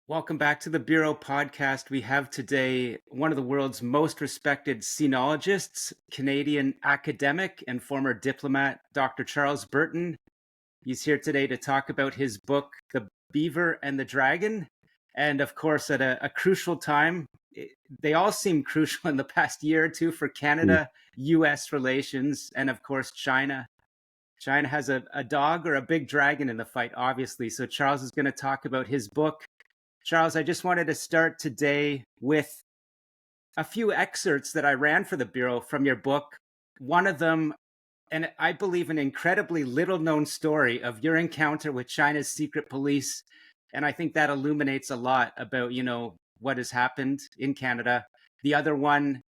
Welcome back to the Bureau podcast. We have today one of the world's most respected sinologists, Canadian academic and former diplomat, Dr. Charles Burton. He's here today to talk about his book, The Beaver and the Dragon. And of course, at a crucial time, they all seem crucial in the past year or two for Mm. Canada, US relations, and of course, China. China has a dog or a big dragon in the fight, obviously. So Charles is going to talk about his book. Charles, I just wanted to start today with a few excerpts that I ran for the Bureau from your book. One of them, and I believe an incredibly little known story of your encounter with China's secret police. And I think that illuminates a lot about, what has happened in Canada. The other one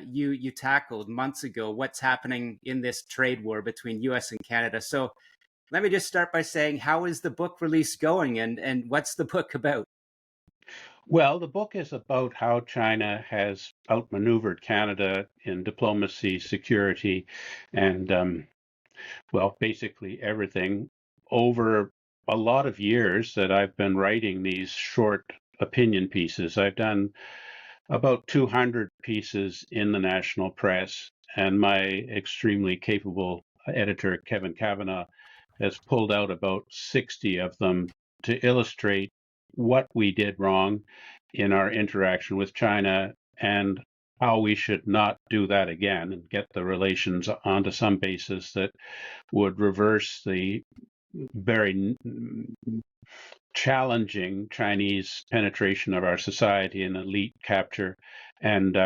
you tackled months ago, what's happening in this trade war between US and Canada. So let me just start by saying, how is the book release going and what's the book about? Well, the book is about how China has outmaneuvered Canada in diplomacy, security, and, basically everything over a lot of years that I've been writing these short opinion pieces. I've done about 200 pieces in the national press, and my extremely capable editor, Kevin Kavanagh, has pulled out about 60 of them to illustrate what we did wrong in our interaction with China and how we should not do that again and get the relations onto some basis that would reverse the very challenging Chinese penetration of our society and elite capture, and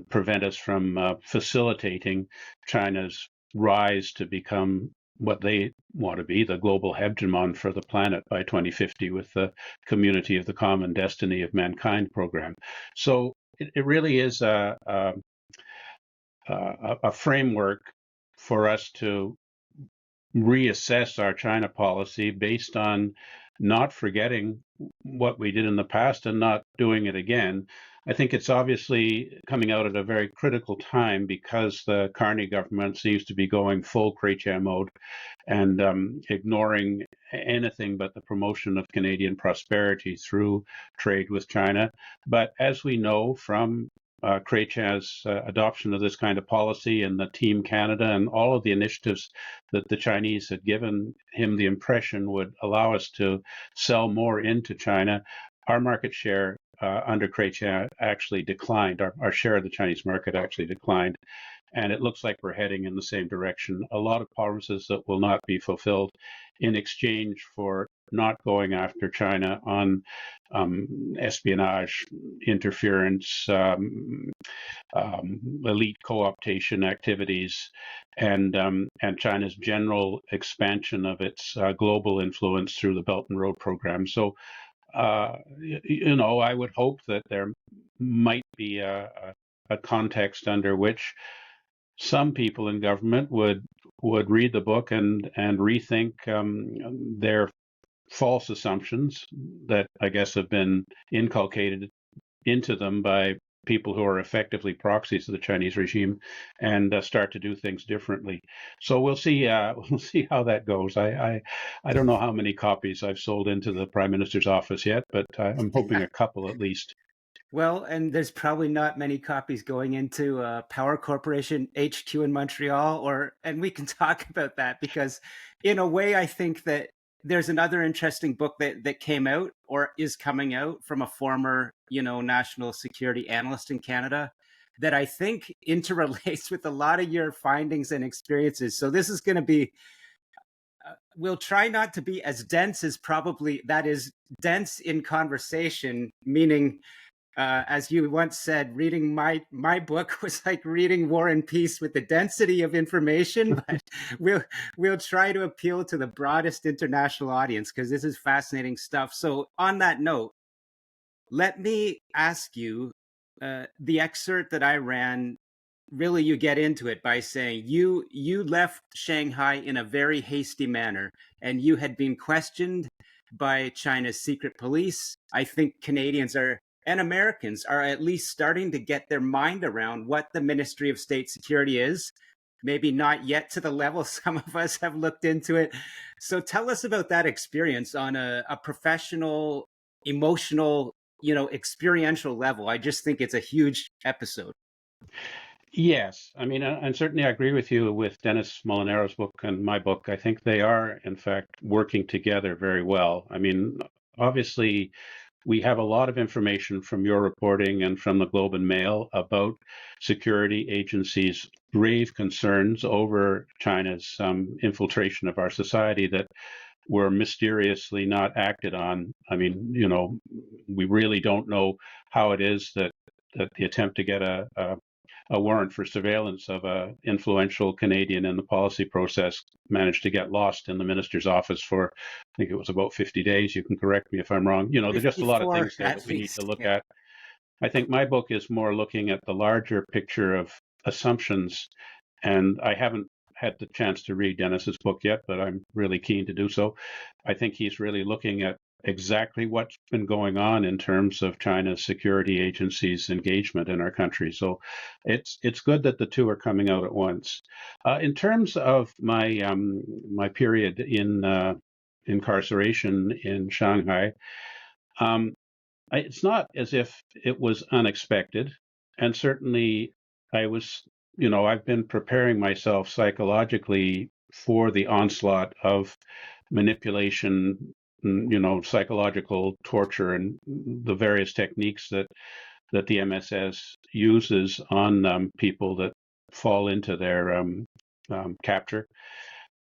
prevent us from facilitating China's rise to become what they want to be, the global hegemon for the planet by 2050 with the Community of the Common Destiny of Mankind program. So it really is a framework for us to reassess our China policy based on not forgetting what we did in the past and not doing it again. I think it's obviously coming out at a very critical time because the Carney government seems to be going full Chrétien mode and ignoring anything but the promotion of Canadian prosperity through trade with China. But as we know from Chrétien's adoption of this kind of policy and the Team Canada and all of the initiatives that the Chinese had given him the impression would allow us to sell more into China, our market share under Chrétien actually declined. Our share of the Chinese market actually declined. And it looks like we're heading in the same direction. A lot of promises that will not be fulfilled in exchange for not going after China on espionage, interference, elite co-optation activities, and China's general expansion of its global influence through the Belt and Road program. So, I would hope that there might be a context under which some people in government would read the book and rethink their false assumptions that I guess have been inculcated into them by people who are effectively proxies of the Chinese regime, and start to do things differently. So we'll see. We'll see how that goes. I don't know how many copies I've sold into the Prime Minister's office yet, but I'm hoping a couple at least. Well, and there's probably not many copies going into Power Corporation HQ in Montreal, and we can talk about that because, in a way, I think that there's another interesting book that came out or is coming out from a former, national security analyst in Canada that I think interrelates with a lot of your findings and experiences. So this is going to be, we'll try not to be as dense as probably that is dense in conversation, meaning as you once said, reading my book was like reading War and Peace with the density of information. But we'll try to appeal to the broadest international audience because this is fascinating stuff. So on that note, let me ask you the excerpt that I ran. Really, you get into it by saying you left Shanghai in a very hasty manner, and you had been questioned by China's secret police. I think Canadians are and Americans are at least starting to get their mind around what the Ministry of State Security is. Maybe not yet to the level some of us have looked into it. So tell us about that experience on a professional emotional, experiential level. I just think it's a huge episode. Yes, I mean, and certainly I agree with you with Dennis Molinaro's book and my book. I think they are, in fact, working together very well. I mean, obviously, we have a lot of information from your reporting and from the Globe and Mail about security agencies' grave concerns over China's infiltration of our society that were mysteriously not acted on. I mean, we really don't know how it is that the attempt to get a warrant for surveillance of a influential Canadian in the policy process managed to get lost in the minister's office for, I think it was about 50 days. You can correct me if I'm wrong. There's just a lot of 54 things there that at we need to least. look Yeah. at. I think my book is more looking at the larger picture of assumptions, and I haven't had the chance to read Dennis's book yet, but I'm really keen to do so. I think he's really looking at exactly what's been going on in terms of China's security agencies' engagement in our country. So it's good that the two are coming out at once. In terms of my period in incarceration in Shanghai, um, it's not as if it was unexpected, and certainly I was, I've been preparing myself psychologically for the onslaught of manipulation, psychological torture, and the various techniques that the MSS uses on people that fall into their capture.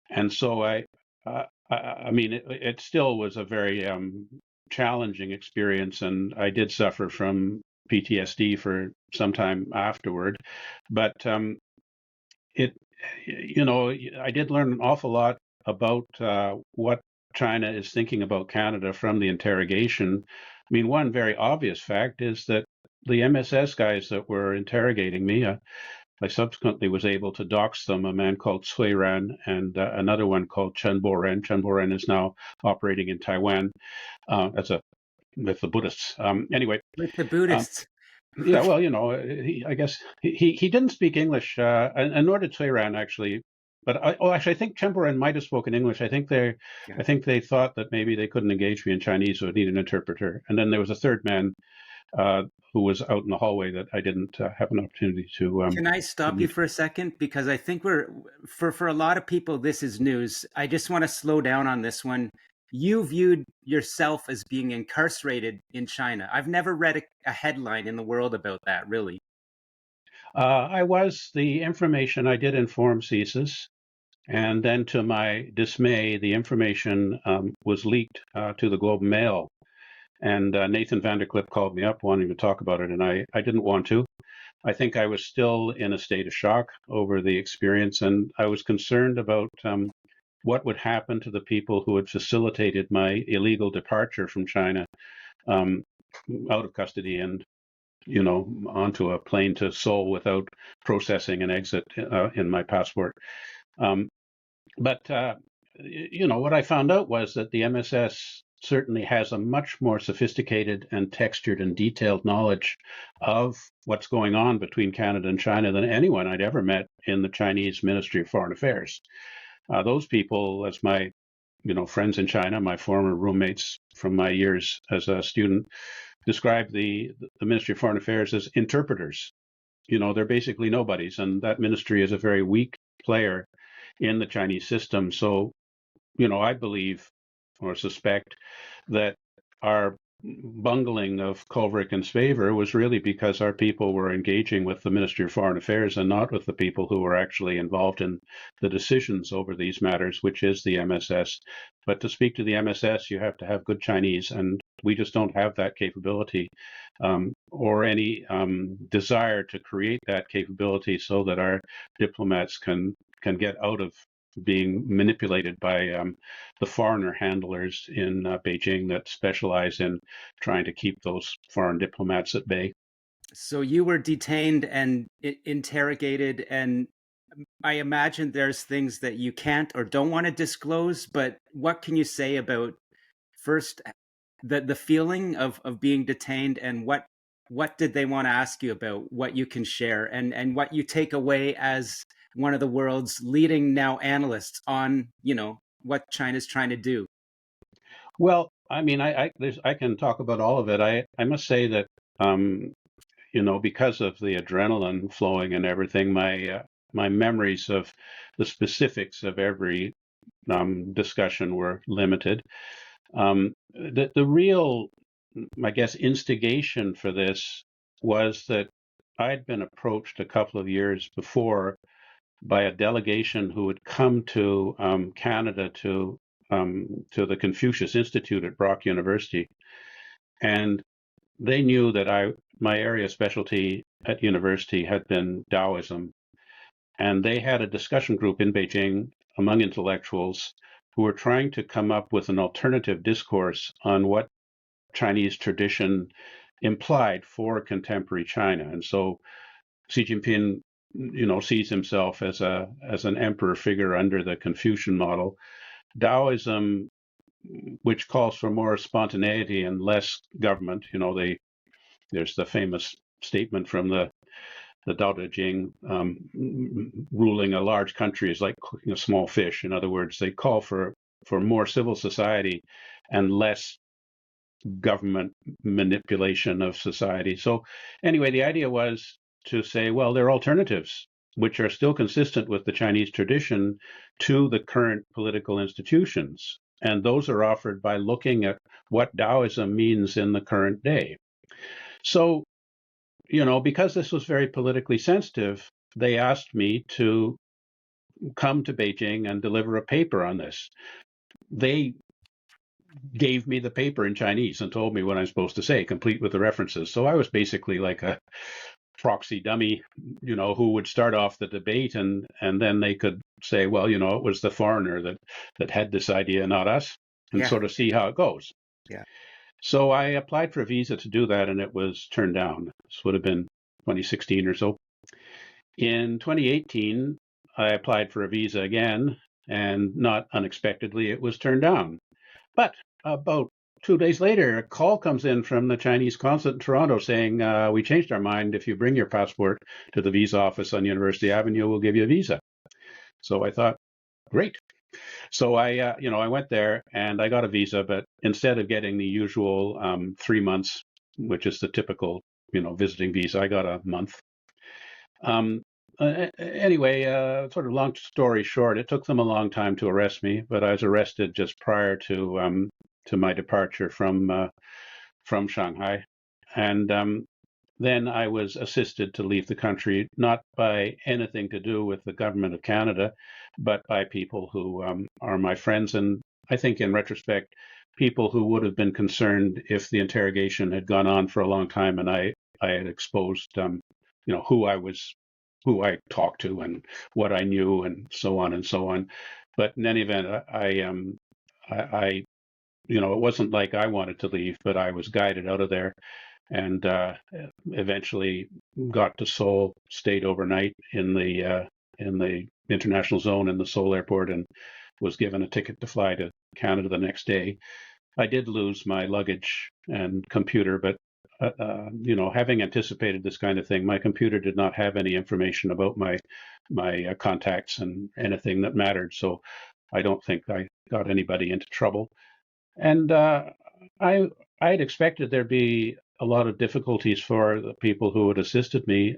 And so I mean, it still was a very challenging experience, and I did suffer from PTSD for some time afterward. But it, I did learn an awful lot about what China is thinking about Canada from the interrogation. I mean, one very obvious fact is that the MSS guys that were interrogating me, I subsequently was able to dox them, a man called Sui Ran and another one called Chen Boren. Chen Boren is now operating in Taiwan as a with the Buddhists. Anyway, With the um, Buddhists. yeah, well, I guess he didn't speak English, and nor did Sui Ran actually. But actually, I think Chen Boren might have spoken English. Yeah. I think they thought that maybe they couldn't engage me in Chinese, so would need an interpreter. And then there was a third man uh, who was out in the hallway that I didn't have an opportunity Can I to stop you meet. for a second? Because I think we're, for a lot of people, this is news. I just want to slow down on this one. You viewed yourself as being incarcerated in China. I've never read a headline in the world about that, really. The information I did inform CSIS, and then to my dismay, the information was leaked to the Globe and Mail. And Nathan Vanderclip called me up wanting to talk about it, and I didn't want to. I think I was still in a state of shock over the experience, and I was concerned about what would happen to the people who had facilitated my illegal departure from China um, out of custody and onto a plane to Seoul without processing an exit in my passport. Um, but what I found out was that the MSS certainly has a much more sophisticated and textured and detailed knowledge of what's going on between Canada and China than anyone I'd ever met in the Chinese Ministry of Foreign Affairs. Those people, as my friends in China, my former roommates from my years as a student, describe the Ministry of Foreign Affairs as interpreters. They're basically nobodies, and that ministry is a very weak player in the Chinese system. So, I believe or suspect that our bungling of Culverick and Spaver was really because our people were engaging with the Ministry of Foreign Affairs and not with the people who were actually involved in the decisions over these matters, which is the MSS. But to speak to the MSS, you have to have good Chinese, and we just don't have that capability or any desire to create that capability so that our diplomats can get out of being manipulated by the foreigner handlers in Beijing that specialize in trying to keep those foreign diplomats at bay. So you were detained and interrogated, and I imagine there's things that you can't or don't want to disclose, but what can you say about first the feeling of being detained, and what did they want to ask you about, what you can share, and what you take away as one of the world's leading now analysts on, what China's trying to do? Well, I mean, I can talk about all of it. I must say that, um, because of the adrenaline flowing and everything, my memories of the specifics of every discussion were limited. The real, I guess, instigation for this was that I'd been approached a couple of years before by a delegation who had come to Canada to the Confucius Institute at Brock University, and they knew that my area of specialty at university had been Taoism, and they had a discussion group in Beijing among intellectuals who were trying to come up with an alternative discourse on what Chinese tradition implied for contemporary China. And so Xi Jinping, sees himself as an emperor figure under the Confucian model. Taoism, which calls for more spontaneity and less government, there's the famous statement from the Tao Te Ching, ruling a large country is like cooking a small fish. In other words, they call for more civil society and less government manipulation of society. So anyway, the idea was to say, well, there are alternatives which are still consistent with the Chinese tradition to the current political institutions. And those are offered by looking at what Taoism means in the current day. So, because this was very politically sensitive, they asked me to come to Beijing and deliver a paper on this. They gave me the paper in Chinese and told me what I'm supposed to say, complete with the references. So I was basically like a proxy dummy, who would start off the debate, and then they could say, well, it was the foreigner that had this idea, not us, and Yeah, sort of see how it goes. yeah. So I applied for a visa to do that, and it was turned down. This would have been 2016 or so. In 2018, I applied for a visa again, and not unexpectedly, it was turned down. But about 2 days later, a call comes in from the Chinese consulate in Toronto saying, we changed our mind. If you bring your passport to the visa office on University Avenue, we'll give you a visa. So I thought, great. So I went there and I got a visa, but instead of getting the usual 3 months, which is the typical, visiting visa, I got a month. Um, anyway, sort of long story short, it took them a long time to arrest me, but I was arrested just prior to my departure from Shanghai, and then I was assisted to leave the country, not by anything to do with the government of Canada, but by people who are my friends, and I think in retrospect, people who would have been concerned if the interrogation had gone on for a long time and I had exposed who I talked to and what I knew and so on and so on. But in any event, I it wasn't like I wanted to leave, but I was guided out of there and eventually got to Seoul, stayed overnight in the international zone in the Seoul airport, and was given a ticket to fly to Canada the next day. I did lose my luggage and computer, but having anticipated this kind of thing, my computer did not have any information about my contacts and anything that mattered. So I don't think I got anybody into trouble. And I I had expected there'd be a lot of difficulties for the people who had assisted me,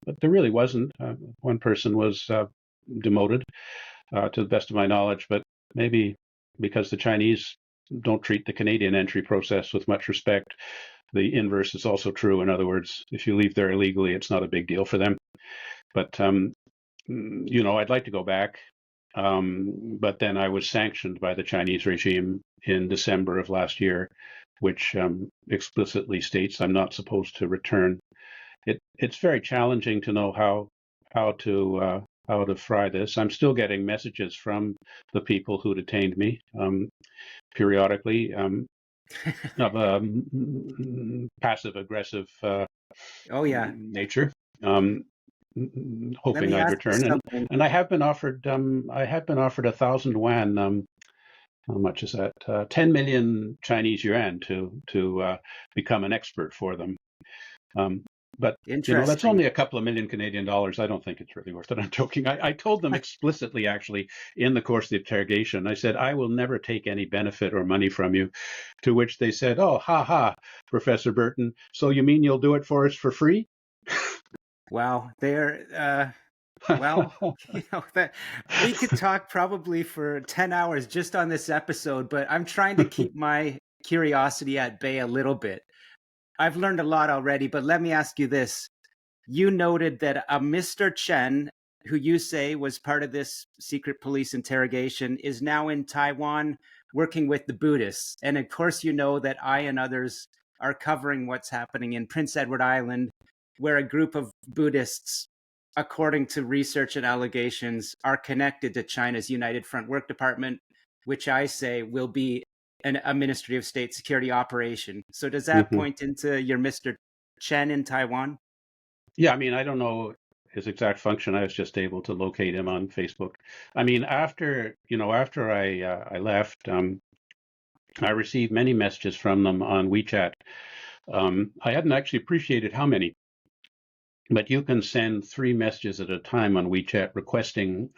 but there really wasn't. One person was demoted, to the best of my knowledge, but maybe because the Chinese don't treat the Canadian entry process with much respect, the inverse is also true. In other words, if you leave there illegally, it's not a big deal for them. But I'd like to go back. But then I was sanctioned by the Chinese regime in December of last year, which explicitly states I'm not supposed to return. It's very challenging to know how to fry this. I'm still getting messages from the people who detained me periodically, of a passive aggressive Oh yeah. nature. Let Hoping me I'd ask you return, something. and I have been offered 1,000 yuan. How much is that? 10 million Chinese yuan to become an expert for them. But that's Interesting. only a couple of million Canadian dollars. I don't think it's really worth it. I'm joking. I told them explicitly, actually, in the course of the interrogation. I said, I will never take any benefit or money from you. To which they said, "Oh, ha ha, Professor Burton. So you mean you'll do it for us for free?" Wow. Well, that we could talk probably for 10 hours just on this episode, but I'm trying to keep my curiosity at bay a little bit. I've learned a lot already, but let me ask you this. You noted that a Mr. Chen, who you say was part of this secret police interrogation, is now in Taiwan working with the Buddhists. And of course, you know that I and others are covering what's happening in Prince Edward Island, where a group of Buddhists, according to research and allegations, are connected to China's United Front Work Department, which I say will be a Ministry of State security operation. So does that Mhm. point into your Mr. Chen in Taiwan? Yeah, I mean, I don't know his exact function. I was just able to locate him on Facebook. I mean, after I left, I received many messages from them on WeChat. I hadn't actually appreciated how many, but you can send 3 messages at a time on WeChat requesting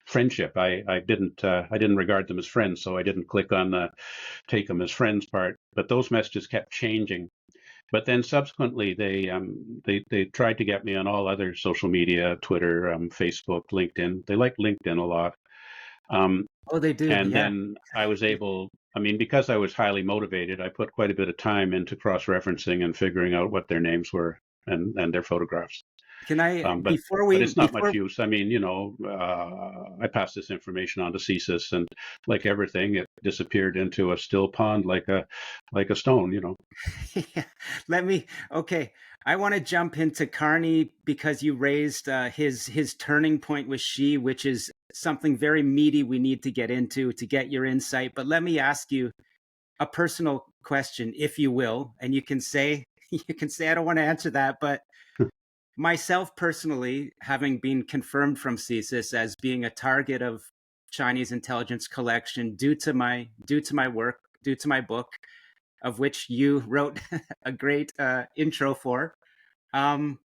friendship. I didn't regard them as friends, so I didn't click on the take them as friends part. But those messages kept changing. But then subsequently, they tried to get me on all other social media, Twitter, Facebook, LinkedIn. They like LinkedIn a lot. Um, Oh, they do. and Yeah. then I was able, I mean, because I was highly motivated, I put quite a bit of time into cross-referencing and figuring out what their names were and their photographs. Can I Um, but before but we it's not much before use. I mean, I passed this information on to CSIS, and like everything, it disappeared into a still pond, like a stone. let me okay. I want to jump into Carney because you raised his turning point with Xi, which is something very meaty we need to get into to get your insight. But let me ask you a personal question, if you will, and you can say I don't want to answer that, but myself personally, having been confirmed from CSIS as being a target of Chinese intelligence collection due to my work, due to my book, of which you wrote a great intro for. Um,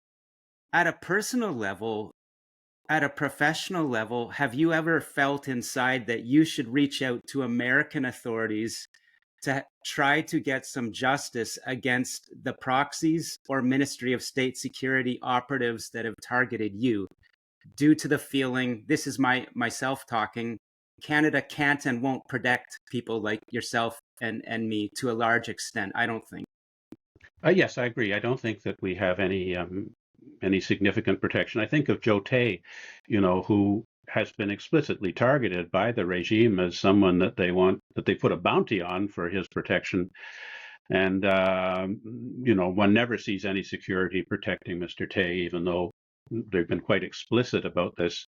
at a personal level, at a professional level, have you ever felt inside that you should reach out to American authorities to try to get some justice against the proxies or Ministry of State security operatives that have targeted you due to the feeling, this is myself talking, Canada can't and won't protect people like yourself and me to a large extent, I don't think. Yes, I agree. I don't think that we have any significant protection. I think of Joe Tay, who has been explicitly targeted by the regime as someone that they put a bounty on for his protection. And one never sees any security protecting Mr. Tay, even though they've been quite explicit about this.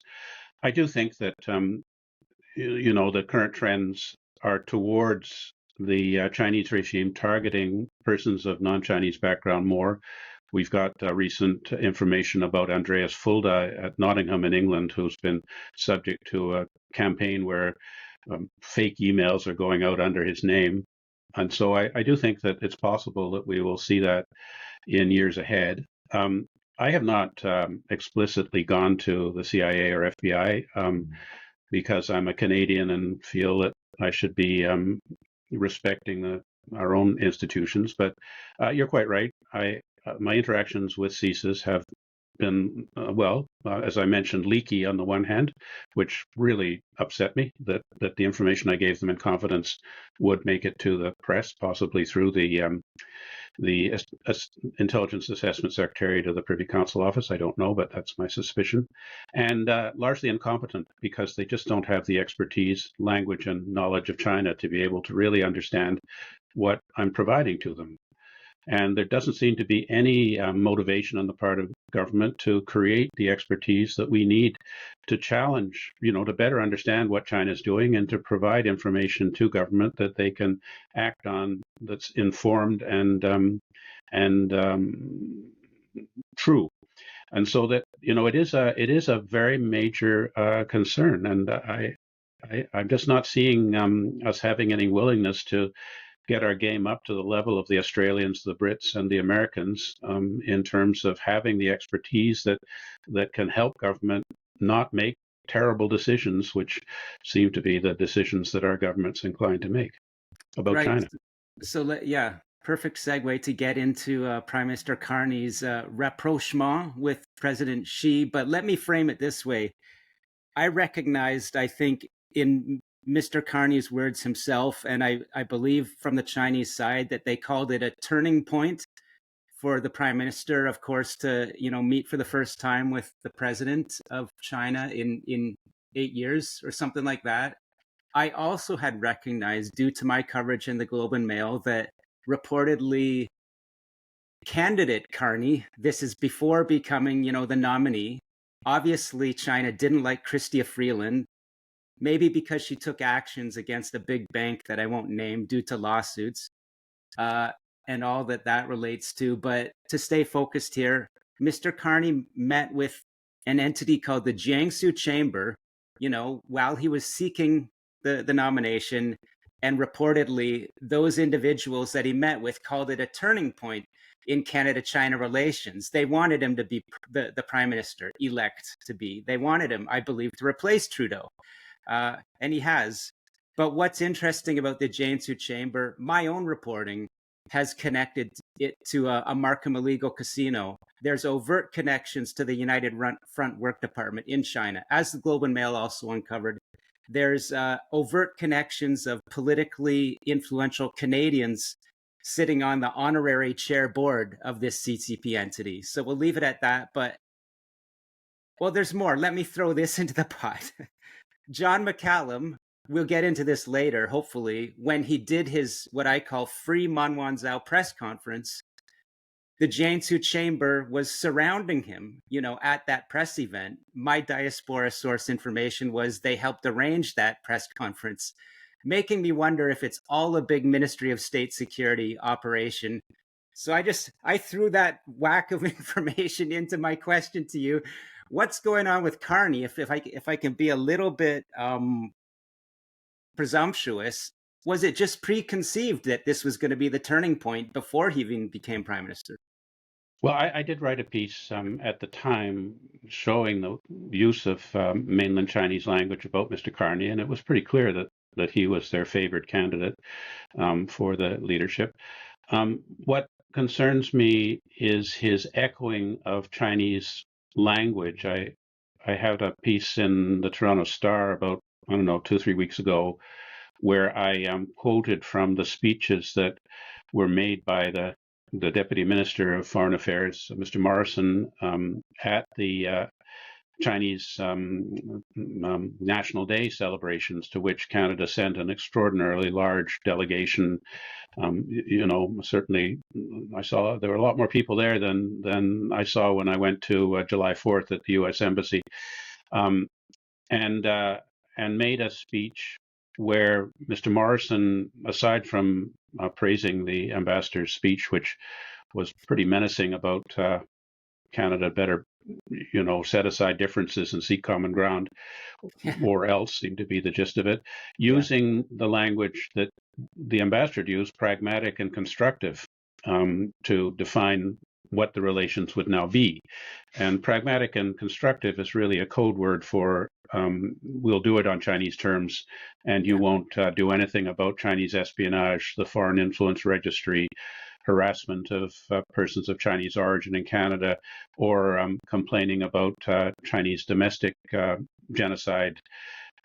I do think that the current trends are towards the Chinese regime targeting persons of non-Chinese background more. We've got recent information about Andreas Fulda at Nottingham in England, who's been subject to a campaign where fake emails are going out under his name. And so I do think that it's possible that we will see that in years ahead. I have not explicitly gone to the CIA or FBI. Because I'm a Canadian and feel that I should be respecting our own institutions. But you're quite right. My interactions with CSIS have been, as I mentioned, leaky on the one hand, which really upset me that the information I gave them in confidence would make it to the press, possibly through the Intelligence Assessment Secretariat of the Privy Council Office. I don't know, but that's my suspicion. And largely incompetent because they just don't have the expertise, language, and knowledge of China to be able to really understand what I'm providing to them. And there doesn't seem to be any motivation on the part of government to create the expertise that we need to challenge, to better understand what China is doing and to provide information to government that they can act on that's informed and true. And so that it is a very major concern, and I'm just not seeing us having any willingness to get our game up to the level of the Australians, the Brits, and the Americans in terms of having the expertise that can help government not make terrible decisions, which seem to be the decisions that our government's inclined to make about Right. China. So yeah, perfect segue to get into Prime Minister Carney's rapprochement with President Xi. But let me frame it this way. I recognized, I think, in Mr. Carney's words himself, and I believe from the Chinese side, that they called it a turning point for the prime minister, of course, to meet for the first time with the president of China in 8 years or something like that. I also had recognized, due to my coverage in the Globe and Mail, that reportedly candidate Carney, this is before becoming, the nominee. Obviously, China didn't like Chrystia Freeland, maybe because she took actions against a big bank that I won't name due to lawsuits, uh, and all that relates to. But to stay focused here, Mr. Carney met with an entity called the Jiangsu Chamber, while he was seeking the nomination. And reportedly, those individuals that he met with called it a turning point in Canada-China relations. They wanted him to be the prime minister elect to be. They wanted him, I believe, to replace Trudeau. And he has. But what's interesting about the Jiangsu Chamber, my own reporting has connected it to a Markham illegal casino. There's overt connections to the United Front Work Department in China, as the Globe and Mail also uncovered. There's overt connections of politically influential Canadians sitting on the honorary chair board of this CCP entity. So we'll leave it at that. But, well, there's more. Let me throw this into the pot. John McCallum, we'll get into this later, hopefully, when he did his, what I call, free Manwanzhou press conference, the Jiangsu Chamber was surrounding him, at that press event. My diaspora source information was they helped arrange that press conference, making me wonder if it's all a big Ministry of State Security operation. So I threw that whack of information into my question to you. What's going on with Carney? If I can be a little bit presumptuous, was it just preconceived that this was going to be the turning point before he even became prime minister? Well, I did write a piece at the time showing the use of mainland Chinese language about Mr. Carney, and it was pretty clear that he was their favored candidate for the leadership. What concerns me is his echoing of Chinese language. I had a piece in the Toronto Star about, I don't know, 2 or 3 weeks ago, where I quoted from the speeches that were made by the Deputy Minister of Foreign Affairs, Mr. Morrison, at the Chinese National Day celebrations, to which Canada sent an extraordinarily large delegation. Certainly, I saw there were a lot more people there than I saw when I went to July 4th at the U.S. Embassy, um, and made a speech where Mr. Morrison, aside from praising the ambassador's speech, which was pretty menacing about Canada better, set aside differences and seek common ground, or else seemed to be the gist of it, Yeah. using the language that the ambassador used, pragmatic and constructive, to define what the relations would now be. And pragmatic and constructive is really a code word for we'll do it on Chinese terms, and you Yeah. won't do anything about Chinese espionage, the Foreign Influence Registry, harassment of persons of Chinese origin in Canada, or complaining about Chinese domestic genocide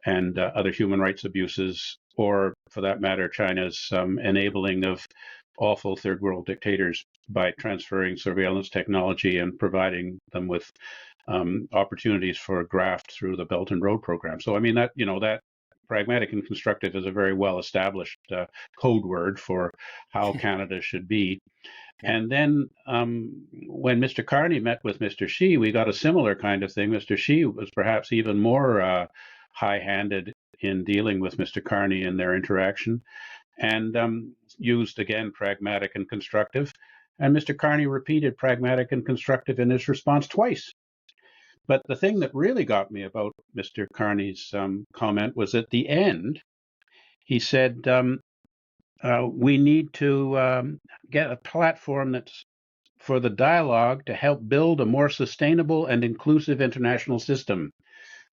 and other human rights abuses, or for that matter, China's enabling of awful third world dictators by transferring surveillance technology and providing them with opportunities for graft through the Belt and Road program. So, I mean, that pragmatic and constructive is a very well established code word for how Canada should be. Yeah. And then when Mr. Carney met with Mr. Xi, we got a similar kind of thing. Mr. Xi was perhaps even more high-handed in dealing with Mr. Carney in their interaction, and used, again, pragmatic and constructive. And Mr. Carney repeated pragmatic and constructive in his response twice. But the thing that really got me about Mr. Carney's comment was at the end, he said, we need to get a platform that's for the dialogue to help build a more sustainable and inclusive international system.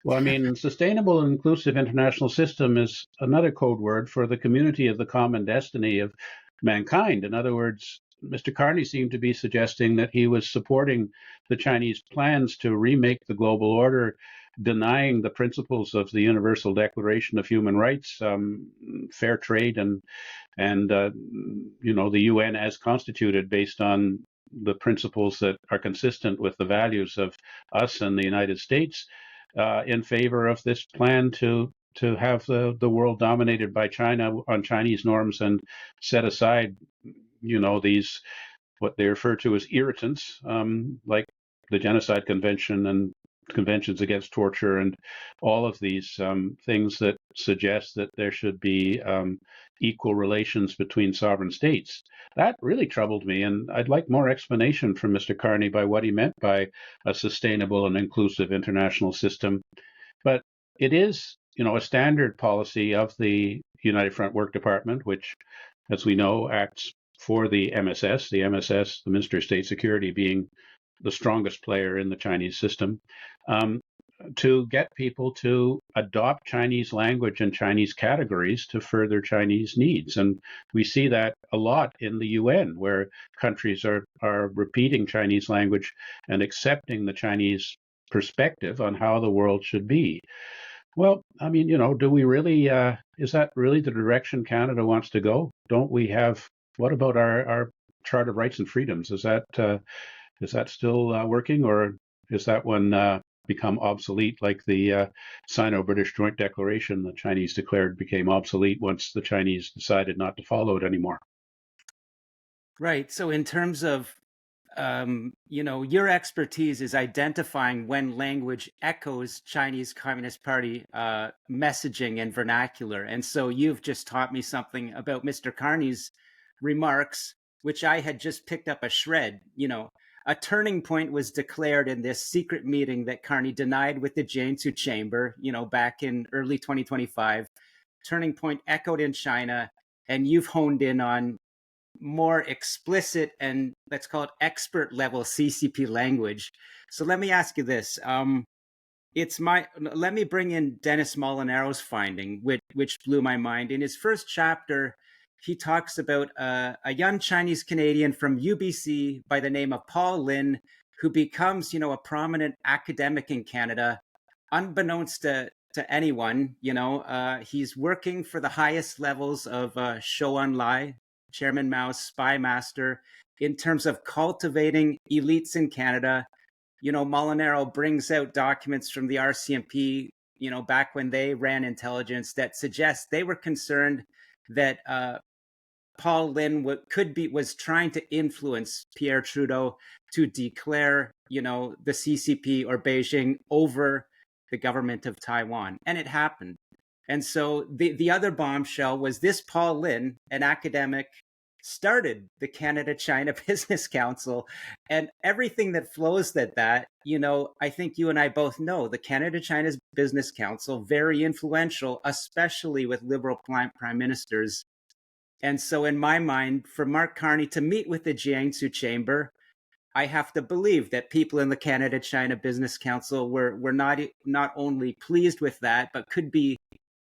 Well, I mean, sustainable and inclusive international system is another code word for the community of the common destiny of mankind. In other words, Mr. Carney seemed to be suggesting that he was supporting the Chinese plans to remake the global order, denying the principles of the Universal Declaration of Human Rights, fair trade, and the UN as constituted, based on the principles that are consistent with the values of us and the United States, in favor of this plan to have the world dominated by China on Chinese norms and set aside, these what they refer to as irritants, like the Genocide Convention and conventions against torture and all of these things that suggest that there should be equal relations between sovereign states. That really troubled me, and I'd like more explanation from Mr. Carney by what he meant by a sustainable and inclusive international system. But it is, a standard policy of the United Front Work Department, which, as we know, acts for the MSS, the Minister of State Security, being the strongest player in the Chinese system, um, to get people to adopt Chinese language and Chinese categories to further Chinese needs. And we see that a lot in the UN, where countries are repeating Chinese language and accepting the Chinese perspective on how the world should be. Well, I mean, do we really, is that really the direction Canada wants to go? Don't we have, what about our Charter of Rights and Freedoms? Is that still working, or is that one become obsolete, like the Sino-British Joint Declaration the Chinese declared became obsolete once the Chinese decided not to follow it anymore? Right. So, in terms of, your expertise is identifying when language echoes Chinese Communist Party messaging and vernacular. And so, you've just taught me something about Mr. Carney's remarks, which I had just picked up a shred. A turning point was declared in this secret meeting that Carney denied with the Jiangsu chamber, back in early 2025. Turning point echoed in China, and you've honed in on more explicit and, let's call it, expert level CCP language. So let me ask you this. Let me bring in Dennis Molinaro's finding, which blew my mind. In his first chapter, he talks about a young Chinese Canadian from UBC by the name of Paul Lin, who becomes, a prominent academic in Canada, unbeknownst to anyone. He's working for the highest levels of Zhou Enlai, Chairman Mao's spy master, in terms of cultivating elites in Canada. Molinaro brings out documents from the RCMP, back when they ran intelligence, that suggest they were concerned that Paul Lin was trying to influence Pierre Trudeau to declare, the CCP or Beijing over the government of Taiwan, and it happened. And so the other bombshell was this: Paul Lin, an academic, started the Canada-China Business Council, and everything that flows that, I think you and I both know the Canada-China Business Council, very influential, especially with Liberal prime ministers. And so in my mind, for Mark Carney to meet with the Jiangsu Chamber, I have to believe that people in the Canada-China Business Council were not only pleased with that, but could be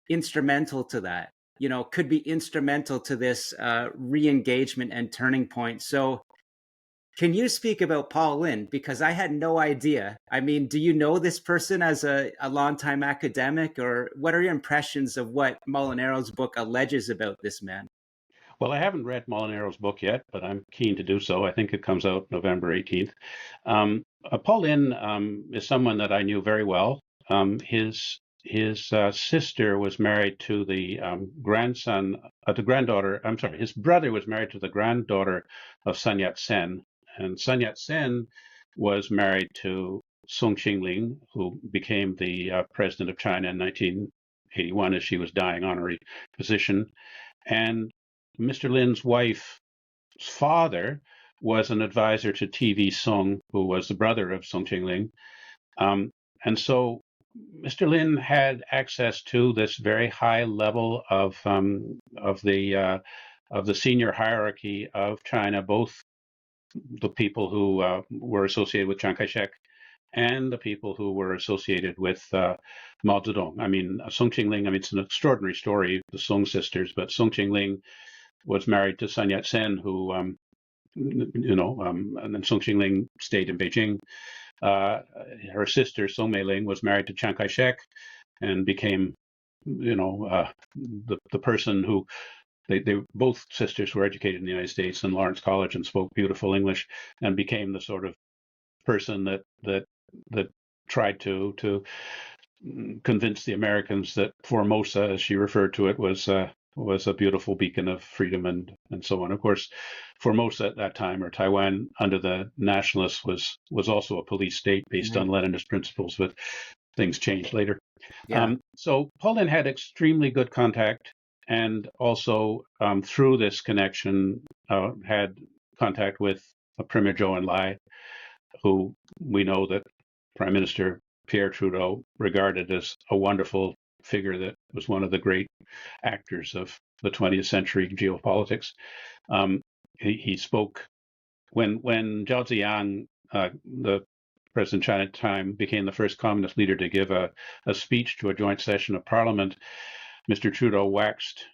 instrumental to that, could be instrumental to this re-engagement and turning point. So can you speak about Paul Lin? Because I had no idea. I mean, do you know this person as a longtime academic, or what are your impressions of what Molinaro's book alleges about this man? Well, I haven't read Molinaro's book yet, but I'm keen to do so. I think it comes out November 18th. Paul Lin is someone that I knew very well. His sister was married to the the granddaughter. I'm sorry, his brother was married to the granddaughter of Sun Yat-sen, and Sun Yat-sen was married to Song Qingling, who became the president of China in 1981 as she was dying honorary position. And Mr. Lin's wife's father was an advisor to TV Song, who was the brother of Song Qingling. And so Mr. Lin had access to this very high level of the of the senior hierarchy of China, both the people who were associated with Chiang Kai-shek and the people who were associated with Mao Zedong. I mean, Song Qingling, I mean, it's an extraordinary story, the Song sisters, but Song Qingling was married to Sun Yat-sen, who, and then Song Qingling stayed in Beijing. Her sister, Song Meiling, was married to Chiang Kai-shek and became, the person who they both sisters were educated in the United States and Lawrence College and spoke beautiful English and became the sort of person that tried to convince the Americans that Formosa, as she referred to it, was a beautiful beacon of freedom and so on. Of course, Formosa at that time, or Taiwan under the nationalists, was also a police state based on Right. Leninist principles, but things changed later. Yeah. So Paul Lin had extremely good contact, and also through this connection had contact with Premier Zhou Enlai, who we know that Prime Minister Pierre Trudeau regarded as a wonderful figure that was one of the great actors of the 20th century geopolitics. He spoke when Zhao Ziyang, the President of China at the time, became the first communist leader to give a speech to a joint session of Parliament. Mr. Trudeau waxed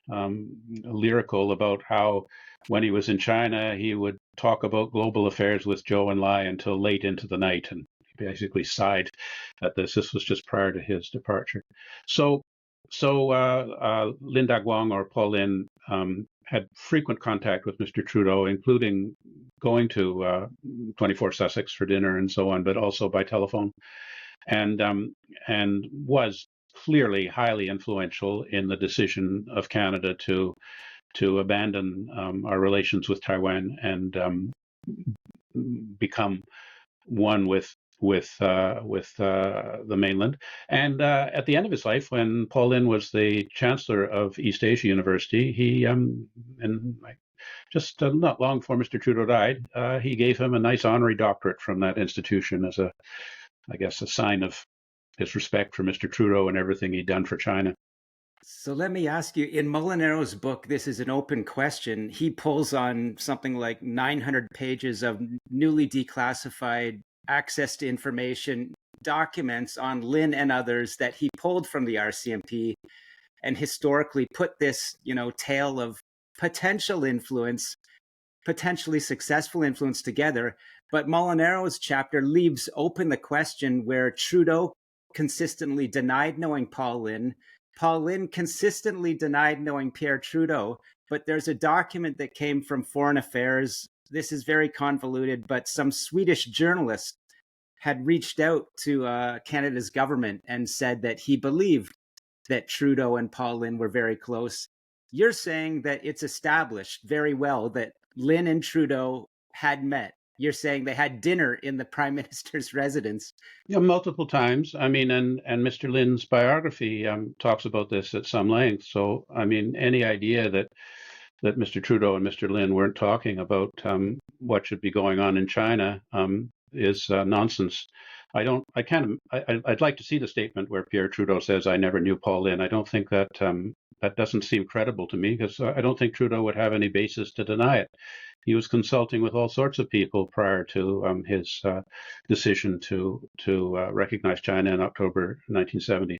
lyrical about how when he was in China, he would talk about global affairs with Zhou Enlai until late into the night, and he basically sighed at this. This was just prior to his departure. So Lin Da-guang, or Paul Lin, had frequent contact with Mr. Trudeau, including going to 24 Sussex for dinner and so on, but also by telephone, and was clearly highly influential in the decision of Canada to abandon our relations with Taiwan and become one with the mainland. And at the end of his life, when Paul Lin was the chancellor of East Asia University, he and just not long before Mr. Trudeau died, he gave him a nice honorary doctorate from that institution as I guess, a sign of his respect for Mr. Trudeau and everything he'd done for China. So let me ask you, in Molinaro's book, this is an open question. He pulls on something like 900 pages of newly declassified access to information documents on Lin and others that he pulled from the RCMP and historically put this, tale of potential influence, potentially successful influence together. But Molinaro's chapter leaves open the question where Trudeau consistently denied knowing Paul Lin. Paul Lin consistently denied knowing Pierre Trudeau. But there's a document that came from Foreign Affairs. This is very convoluted, but some Swedish journalist had reached out to Canada's government and said that he believed that Trudeau and Paul Lin were very close. You're saying that it's established very well that Lin and Trudeau had met. You're saying they had dinner in the prime minister's residence. Yeah, multiple times. I mean, and Mr. Lin's biography talks about this at some length. So, I mean, any idea that Mr. Trudeau and Mr. Lin weren't talking about what should be going on in China is nonsense. I'd like to see the statement where Pierre Trudeau says, "I never knew Paul Lin." I don't think that that doesn't seem credible to me, because I don't think Trudeau would have any basis to deny it. He was consulting with all sorts of people prior to his decision to recognize China in October 1970,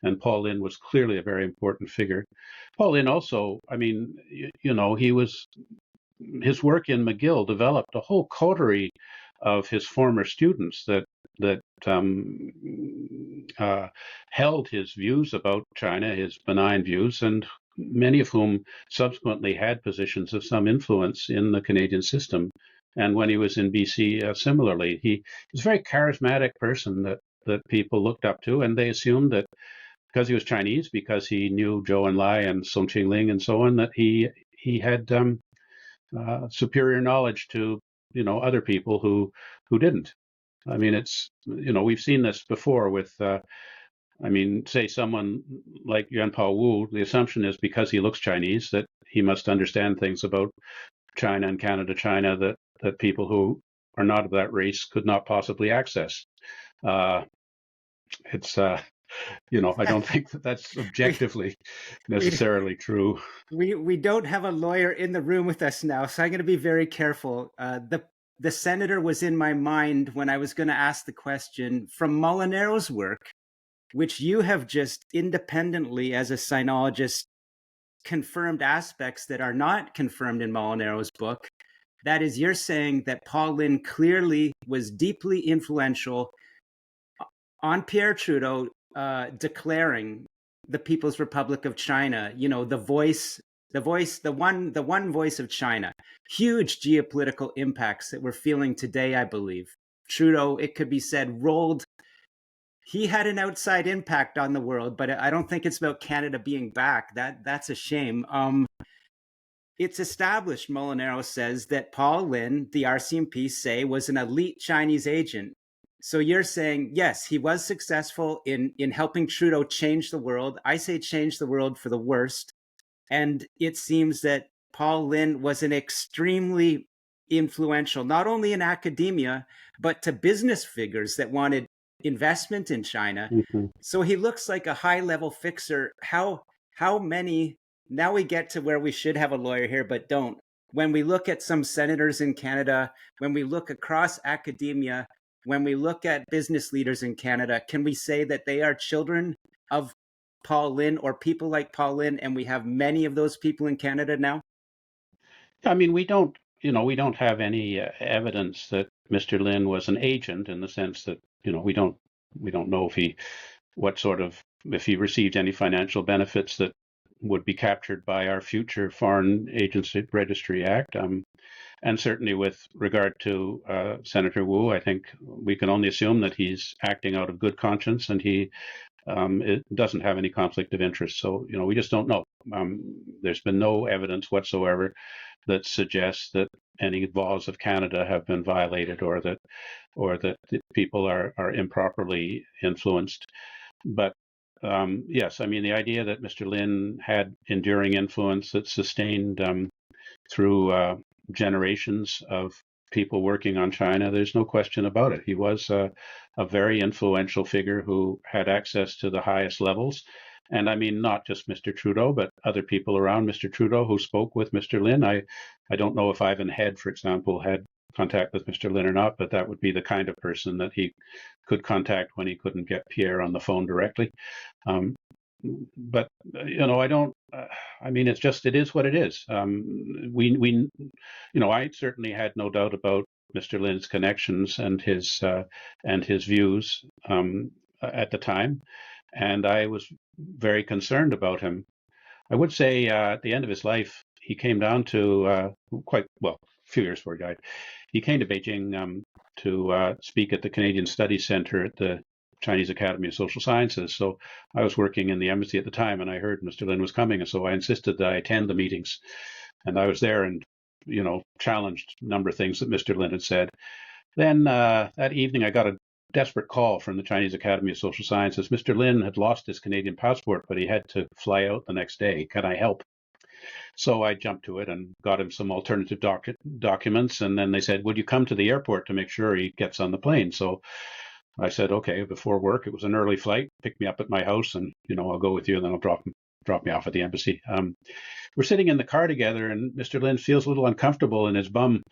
and Paul Lin was clearly a very important figure. Paul Lin also, I mean, his work in McGill developed a whole coterie of his former students that held his views about China, his benign views, and many of whom subsequently had positions of some influence in the Canadian system. And when he was in BC, similarly, he was a very charismatic person that people looked up to, and they assumed that because he was Chinese, because he knew Zhou Enlai and Song Qingling and so on, that he had superior knowledge to other people who didn't. I mean, it's we've seen this before with I mean, say someone like Yuan Pao Wu. The assumption is because he looks Chinese that he must understand things about China and Canada-China that people who are not of that race could not possibly access. It's I don't think that that's we objectively we necessarily true. we don't have a lawyer in the room with us now, so I'm going to be very careful. The senator was in my mind when I was going to ask the question from Molinaro's work, which you have just independently as a sinologist confirmed aspects that are not confirmed in Molinaro's book. That is, you're saying that Paul Lynn clearly was deeply influential on Pierre Trudeau declaring the People's Republic of China, the one voice of China. Huge geopolitical impacts that we're feeling today, I believe. Trudeau, it could be said, rolled. He had an outside impact on the world, but I don't think it's about Canada being back. That's a shame. It's established, Molinaro says, that Paul Lin, the RCMP say, was an elite Chinese agent. So you're saying, yes, he was successful in helping Trudeau change the world. I say change the world for the worst. And it seems that Paul Lin was an extremely influential, not only in academia, but to business figures that wanted investment in China. Mhm. So he looks like a high level fixer. How many, now we get to where we should have a lawyer here, but don't. When we look at some senators in Canada, when we look across academia, when we look at business leaders in Canada, can we say that they are children of Paul Lynn or people like Paul Lynn, and we have many of those people in Canada now? I mean, we don't have any evidence that Mr. Lin was an agent in the sense that, we don't know if he received any financial benefits that would be captured by our future Foreign Agency Registry Act. And certainly with regard to Senator Wu, I think we can only assume that he's acting out of good conscience and it doesn't have any conflict of interest. So, we just don't know. There's been no evidence whatsoever that suggests that any laws of Canada have been violated or that people are improperly influenced. But yes, I mean, the idea that Mr. Lin had enduring influence that sustained through generations of people working on China, there's no question about it. He was a very influential figure who had access to the highest levels. And I mean, not just Mr. Trudeau, but other people around Mr. Trudeau who spoke with Mr. Lin. I don't know if Ivan Head, for example, had contact with Mr. Lin or not, but that would be the kind of person that he could contact when he couldn't get Pierre on the phone directly. Um, but I don't. I mean, it is what it is. I certainly had no doubt about Mr. Lin's connections and his views at the time, and I was very concerned about him. I would say at the end of his life, he came down to quite well, a few years before he died. He came to Beijing to speak at the Canadian Studies Center at the Chinese Academy of Social Sciences. So I was working in the embassy at the time, and I heard Mr. Lin was coming, and so I insisted that I attend the meetings. And I was there and challenged a number of things that Mr. Lin had said. Then that evening, I got a desperate call from the Chinese Academy of Social Sciences. Mr. Lin had lost his Canadian passport, but he had to fly out the next day. Can I help? So I jumped to it and got him some alternative documents. And then they said, would you come to the airport to make sure he gets on the plane? So I said, okay, before work. It was an early flight. Pick me up at my house and, I'll go with you and then I'll drop me off at the embassy. We're sitting in the car together and Mr. Lin feels a little uncomfortable in his bum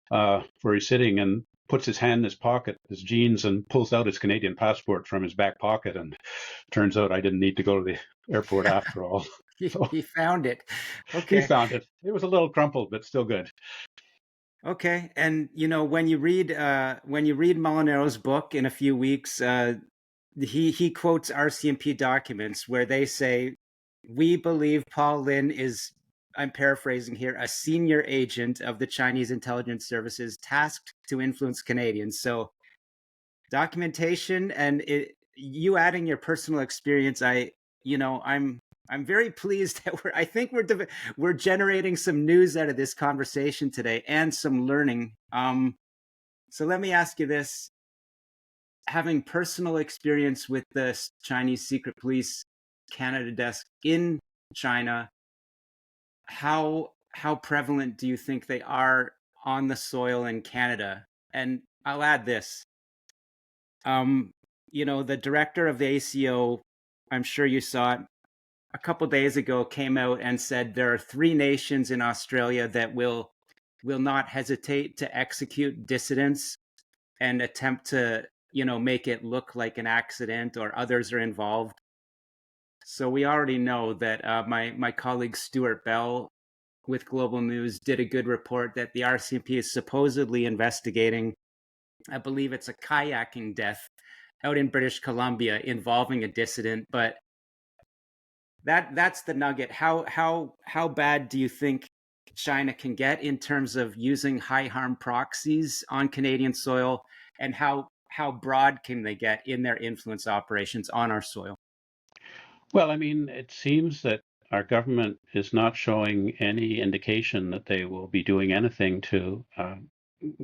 where he's sitting and puts his hand in his pocket, his jeans, and pulls out his Canadian passport from his back pocket. And turns out I didn't need to go to the airport after all. So He found it. he Okay. found it. It was a little crumpled, but still good. Okay. And when you read Molinaro's book in a few weeks, he quotes RCMP documents where they say, we believe Paul Lin is, I'm paraphrasing here, a senior agent of the Chinese intelligence services tasked to influence Canadians. So documentation and you adding your personal experience, I'm very pleased that I think we're generating some news out of this conversation today and some learning. So let me ask you this: having personal experience with the Chinese secret police Canada desk in China, how prevalent do you think they are on the soil in Canada? And I'll add this: um, The director of the ACO, I'm sure you saw it, a couple days ago came out and said there are three nations in Australia that will not hesitate to execute dissidents and attempt to, make it look like an accident or others are involved. So we already know that my colleague Stuart Bell with Global News did a good report that the RCMP is supposedly investigating. I believe it's a kayaking death out in British Columbia involving a dissident. But that's the nugget. How bad do you think China can get in terms of using high harm proxies on Canadian soil, and how broad can they get in their influence operations on our soil? Well, I mean, it seems that our government is not showing any indication that they will be doing anything to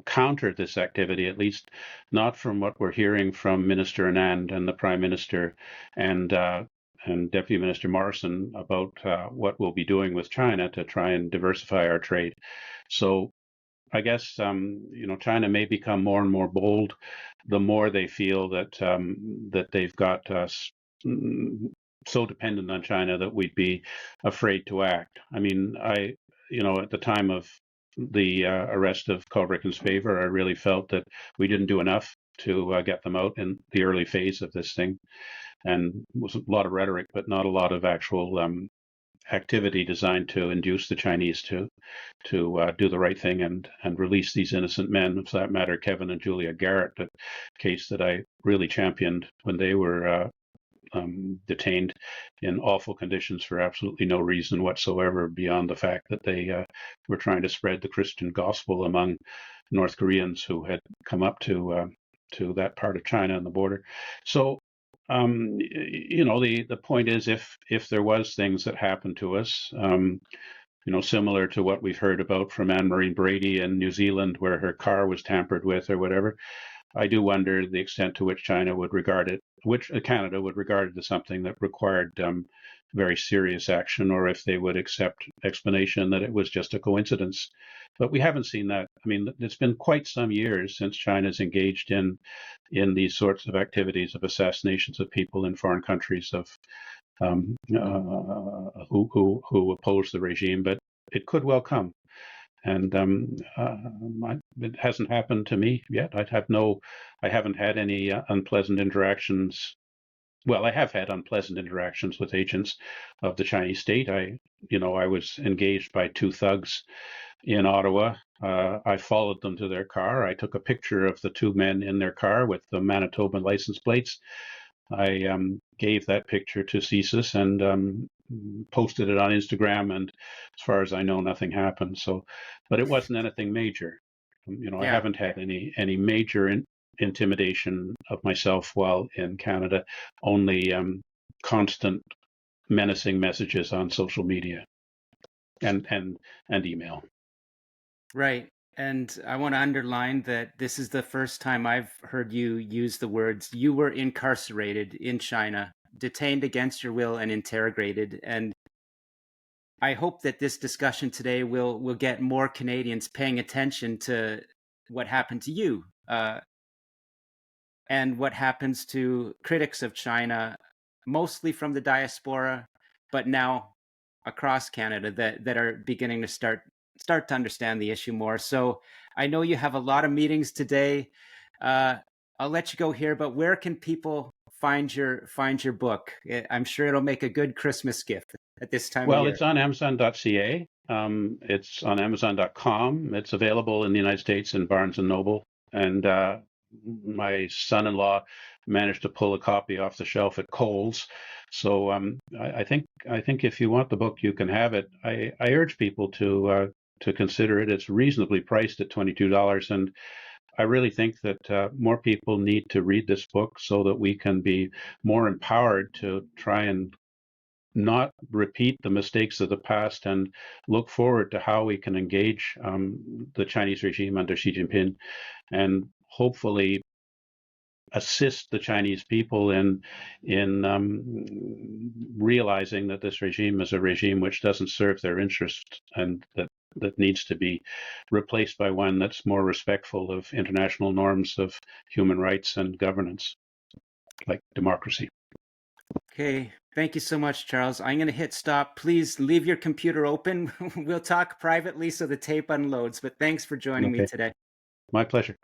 counter this activity, at least not from what we're hearing from Minister Anand and the Prime Minister and Deputy Minister Morrison about what we'll be doing with China to try and diversify our trade. So I guess China may become more and more bold the more they feel that they've got us so dependent on China that we'd be afraid to act. I mean, at the time of the arrest of Kubrick and Spaver, I really felt that we didn't do enough to get them out in the early phase of this thing, and it was a lot of rhetoric, but not a lot of actual activity designed to induce the Chinese to do the right thing and release these innocent men. For that matter, Kevin and Julia Garrett, the case that I really championed when they were detained in awful conditions for absolutely no reason whatsoever beyond the fact that they were trying to spread the Christian gospel among North Koreans who had come up to that part of China and the border. So the point is, if there was things that happened to us, similar to what we've heard about from Anne-Marie Brady in New Zealand, where her car was tampered with or whatever, I do wonder the extent to which China would regard it, which Canada would regard it as something that required very serious action, or if they would accept explanation that it was just a coincidence. But we haven't seen that. I mean, it's been quite some years since China's engaged in these sorts of activities of assassinations of people in foreign countries of who oppose the regime. But it could well come. And it hasn't happened to me yet. I haven't had any unpleasant interactions. Well, I have had unpleasant interactions with agents of the Chinese state. I was engaged by two thugs in Ottawa. I followed them to their car. I took a picture of the two men in their car with the Manitoban license plates. I gave that picture to CSIS and posted it on Instagram, and as far as I know, nothing happened. So, but it wasn't anything major. I Yeah. haven't had any major intimidation of myself while in Canada. Only constant menacing messages on social media and email. Right. And I want to underline that this is the first time I've heard you use the words "you were incarcerated in China, detained against your will, and interrogated." And I hope that this discussion today will get more Canadians paying attention to what happened to you, and what happens to critics of China, mostly from the diaspora, but now across Canada that are beginning to start to understand the issue more. So I know you have a lot of meetings today. Uh, I'll let you go here, but where can people find your book? I'm sure it'll make a good Christmas gift at this time of Well, year. it's on Amazon.ca. It's on Amazon.com. It's available in the United States in Barnes and Noble. And my son-in-law managed to pull a copy off the shelf at Kohl's. So I think if you want the book, you can have it. I urge people to consider it. It's reasonably priced at $22, and I really think that more people need to read this book so that we can be more empowered to try and not repeat the mistakes of the past and look forward to how we can engage the Chinese regime under Xi Jinping and hopefully assist the Chinese people in realizing that this regime is a regime which doesn't serve their interests and that needs to be replaced by one that's more respectful of international norms of human rights and governance. like democracy. Okay. Thank you so much, Charles. I'm going to hit stop. Please leave your computer open. We'll talk privately so the tape unloads, but thanks for joining me Okay, today. my pleasure.